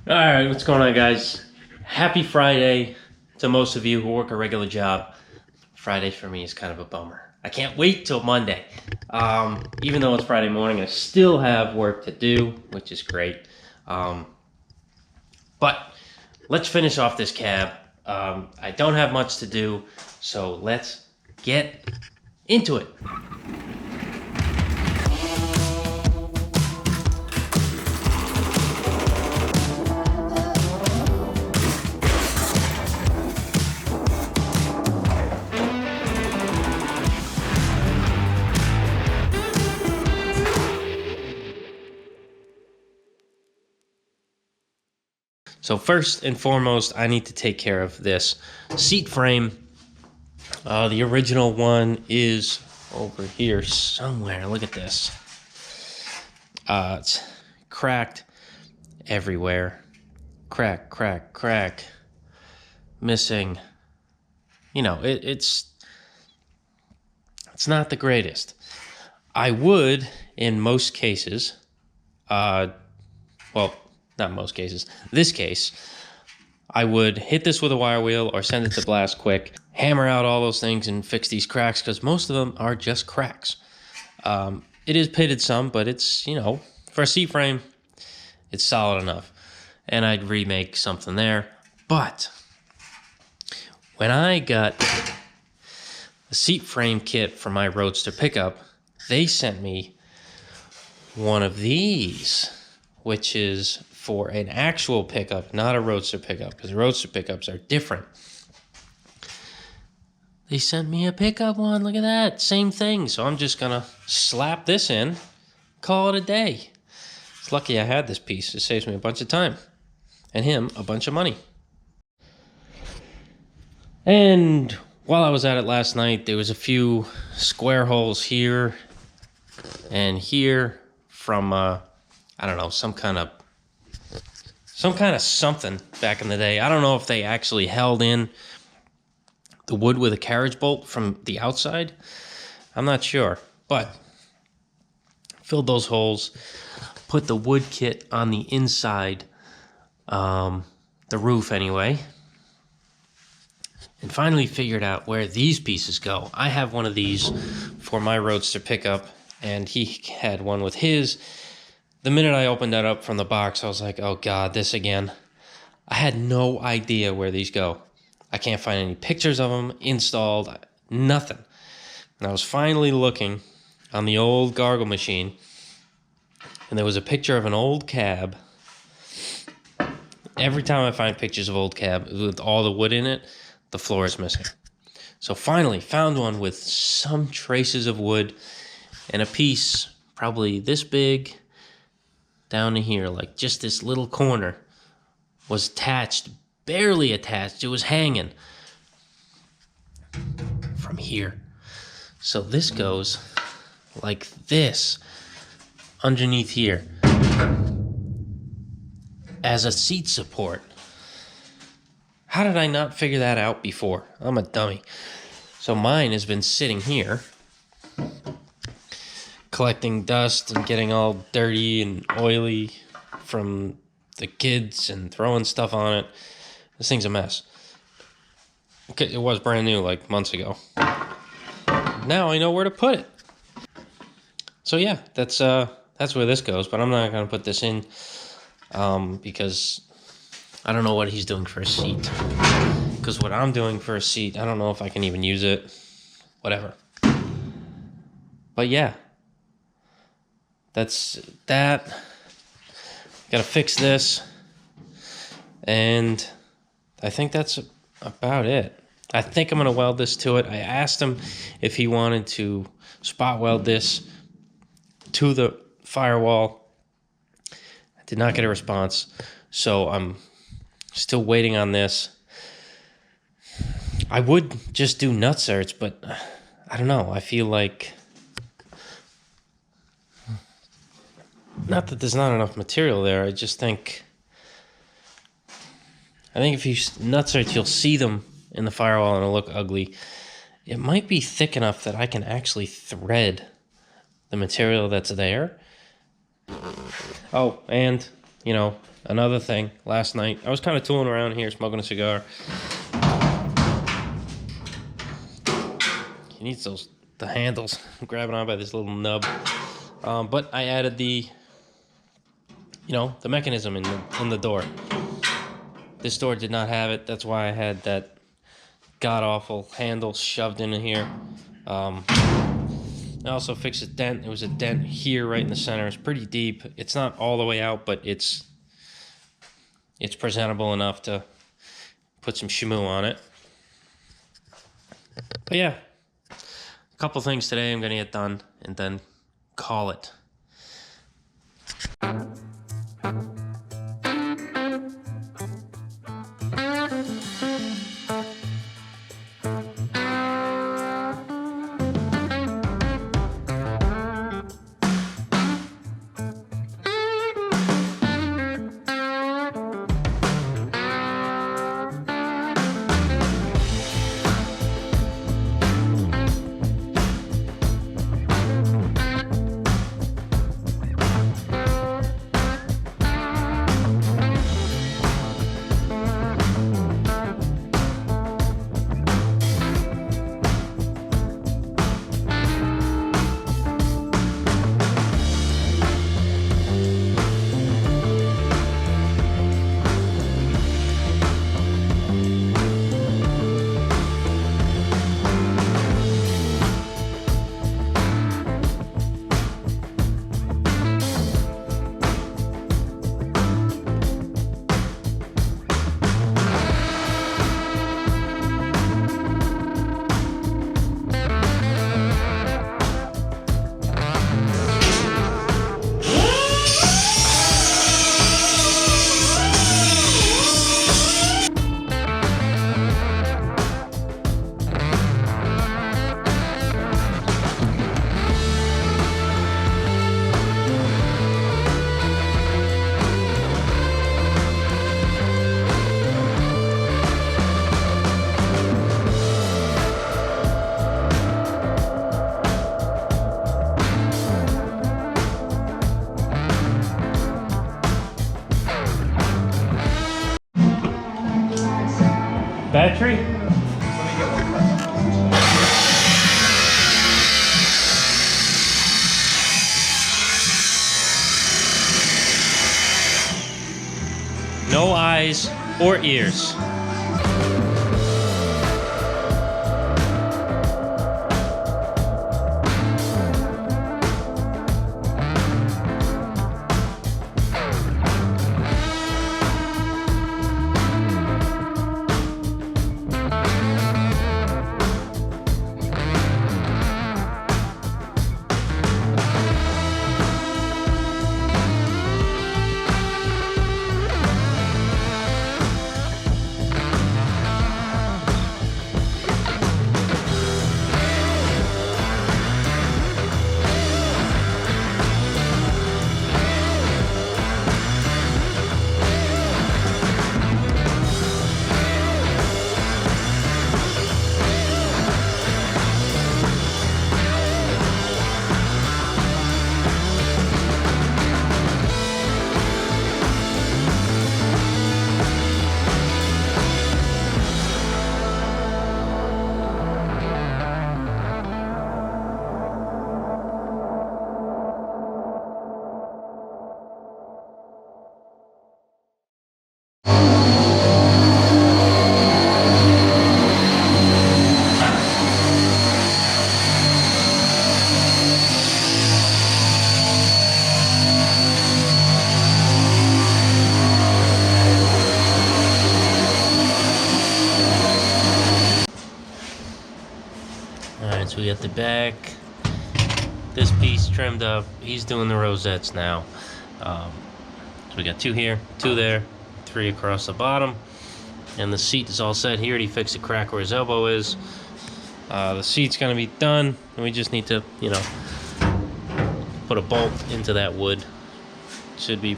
All right, what's going on, guys? Happy Friday to most of you who work a regular job. Friday for me is kind of a bummer. I can't wait till Monday. Even though it's Friday morning, I still have work to do, which is great. But let's finish off this cab. I don't have much to do, so let's get into it. So first and foremost, I need to take care of this seat frame. The original one is over here somewhere. Look at this. It's cracked everywhere. Crack. Missing. You know, it's not the greatest. I would, in most cases, well, not most cases, this case, I would hit this with a wire wheel or send it to Blast Quick, hammer out all those things and fix these cracks, because most of them are just cracks. It is pitted some, but it's, you know, for a seat frame, it's solid enough. And I'd remake something there. But when I got the seat frame kit for my Roadster pickup, they sent me one of these, which is for an actual pickup, not a Roadster pickup, because Roadster pickups are different. They sent me a pickup one. Look at that. Same thing. So I'm just going to slap this in, call it a day. It's lucky I had this piece. It saves me a bunch of time and him a bunch of money. And while I was at it last night, there was a few square holes here and here from, I don't know, some kind of something back in the day. I don't know if they actually held in the wood with a carriage bolt from the outside. I'm not sure, but filled those holes, put the wood kit on the inside, the roof anyway, and finally figured out where these pieces go. I have one of these for my Roadster pickup, and he had one with his. The minute I opened that up from the box, I was like, oh God, this again. I had no idea where these go. I can't find any pictures of them installed, nothing. And I was finally looking on the old gargle machine, and there was a picture of an old cab. Every time I find pictures of old cab with all the wood in it, the floor is missing. So finally found one with some traces of wood and a piece probably this big down to here, like just this little corner was attached, barely attached. It was hanging from here. So this goes like this underneath here as a seat support. How did I not figure that out before? I'm a dummy. So mine has been sitting here collecting dust and getting all dirty and oily from the kids and throwing stuff on it. This thing's a mess. It was brand new like months ago. Now I know where to put it. So yeah, that's where this goes, but I'm not going to put this in because I don't know what he's doing for a seat. Because what I'm doing for a seat, I don't know if I can even use it. Whatever. But yeah. That's that. Gotta fix this. And I think that's about it. I think I'm gonna weld this to it. I asked him if he wanted to spot weld this to the firewall. I did not get a response. So I'm still waiting on this. I would just do nut certs, but I don't know. I feel like, not that there's not enough material there. I just think, if you nut search, you'll see them in the firewall and it'll look ugly. It might be thick enough that I can actually thread the material that's there. Oh, and you know, another thing, last night, I was kind of tooling around here, smoking a cigar. He needs the handles. I'm grabbing on by this little nub. But I added the mechanism in the door. This door did not have it. That's why I had that god-awful handle shoved in here. I also fixed a dent. There was a dent here right in the center. It's pretty deep. It's not all the way out, but it's presentable enough to put some shamoo on it. But yeah, a couple things today I'm gonna get done and then call it. Battery? No eyes or ears. Alright, so we got the back, this piece trimmed up. He's doing the rosettes now. So we got 2 here, 2 there, 3 across the bottom. And the seat is all set. He already fixed the crack where his elbow is. The seat's gonna be done, and we just need to, put a bolt into that wood. Should be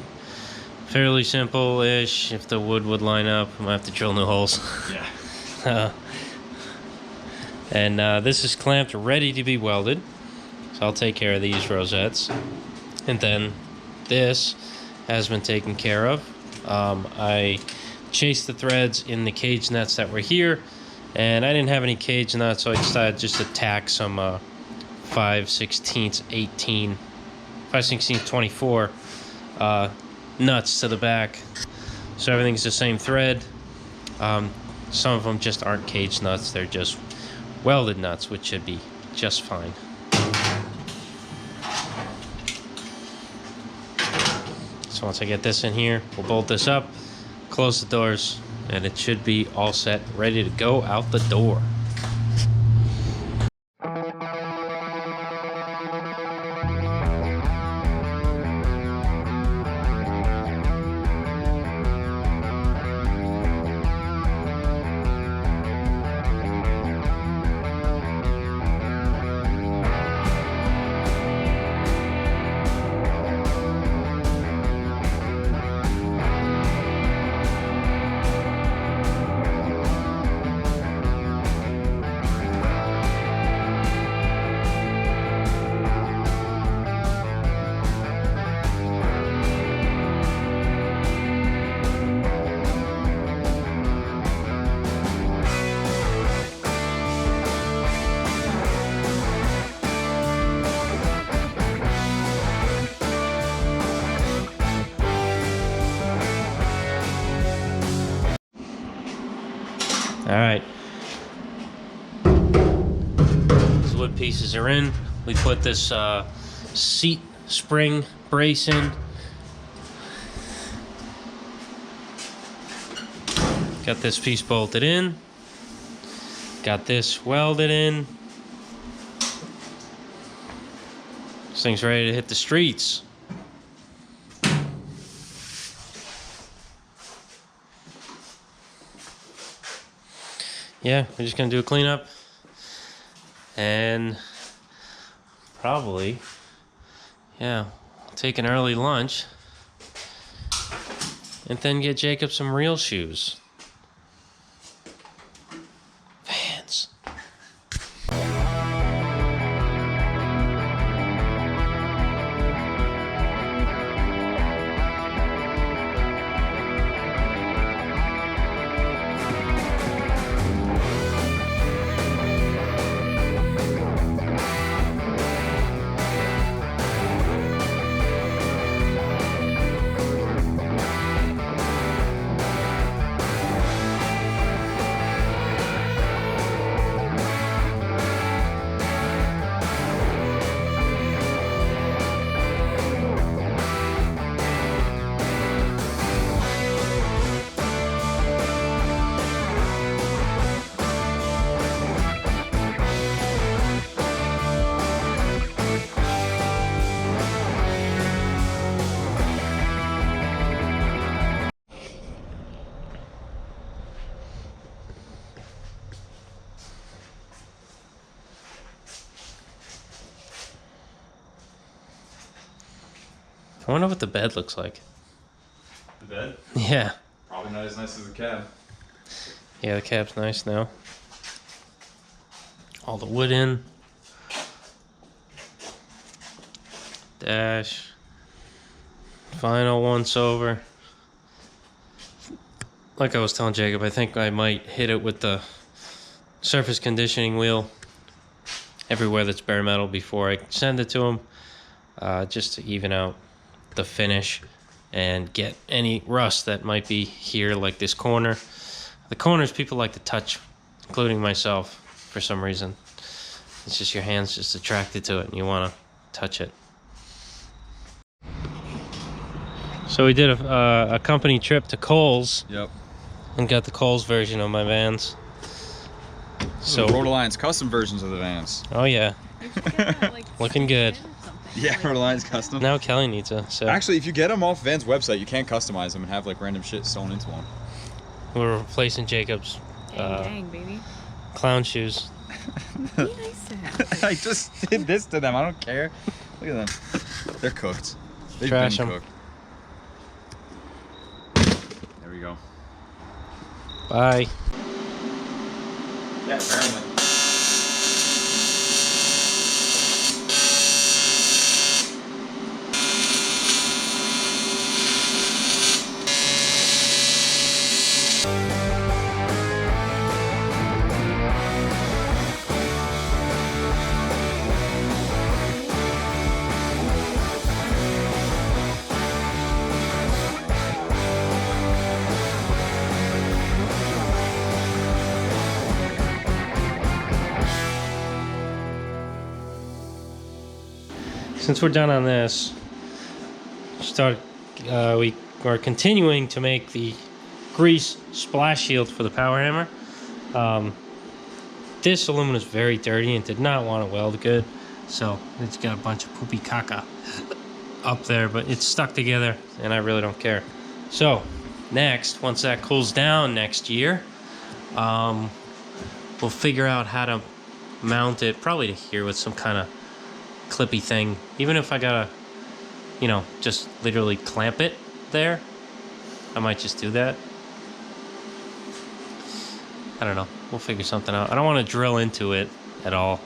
fairly simple-ish. If the wood would line up, I might have to drill new holes. Yeah. And this is clamped, ready to be welded. So I'll take care of these rosettes. And then this has been taken care of. I chased the threads in the cage nuts that were here, and I didn't have any cage nuts, so I decided just to tack some 5/16 18, 5/16 24 nuts to the back, so everything's the same thread. Some of them just aren't cage nuts, they're just welded nuts, which should be just fine. So once I get this in here, we'll bolt this up, close the doors, and it should be all set, ready to go out the door. All right, these wood pieces are in. We put this seat spring brace in. Got this piece bolted in. Got this welded in. This thing's ready to hit the streets. Yeah, we're just gonna do a cleanup and probably, yeah, take an early lunch and then get Jacob some real shoes. Vans. I wonder what the bed looks like. The bed? Yeah. Probably not as nice as the cab. Yeah, the cab's nice now. All the wood in. Dash. Final once over. Like I was telling Jacob, I think I might hit it with the surface conditioning wheel everywhere that's bare metal before I send it to him, just to even out the finish and get any rust that might be here, like this corner. The corners people like to touch, including myself, for some reason. It's just your hand's just attracted to it and you want to touch it. So we did a company trip to Kohl's. Yep. And got the Kohl's version of my Vans. So Road Alliance custom versions of the Vans. Oh yeah. Like, Looking good. Yeah, Road Alliance custom. Now Kelly needs a. So Actually, if you get them off Vans website, you can customize them and have like random shit sewn into one. we're replacing Jacob's dang, baby. clown shoes. Be nice to have. I just did this to them. I don't care. Look at them. They're cooked. They've Trash been 'em. cooked. There we go. Bye. Yeah, apparently. since we're done on this, we are continuing to make the grease splash shield for the power hammer. This aluminum is very dirty and did not want to weld good, so it's got a bunch of poopy caca up there, but it's stuck together and I really don't care. So next, once that cools down next year, we'll figure out how to mount it probably to here with some kind of clippy thing. Even if I gotta, you know, just literally clamp it there, I might just do that. I don't know. We'll figure something out. I don't want to drill into it at all.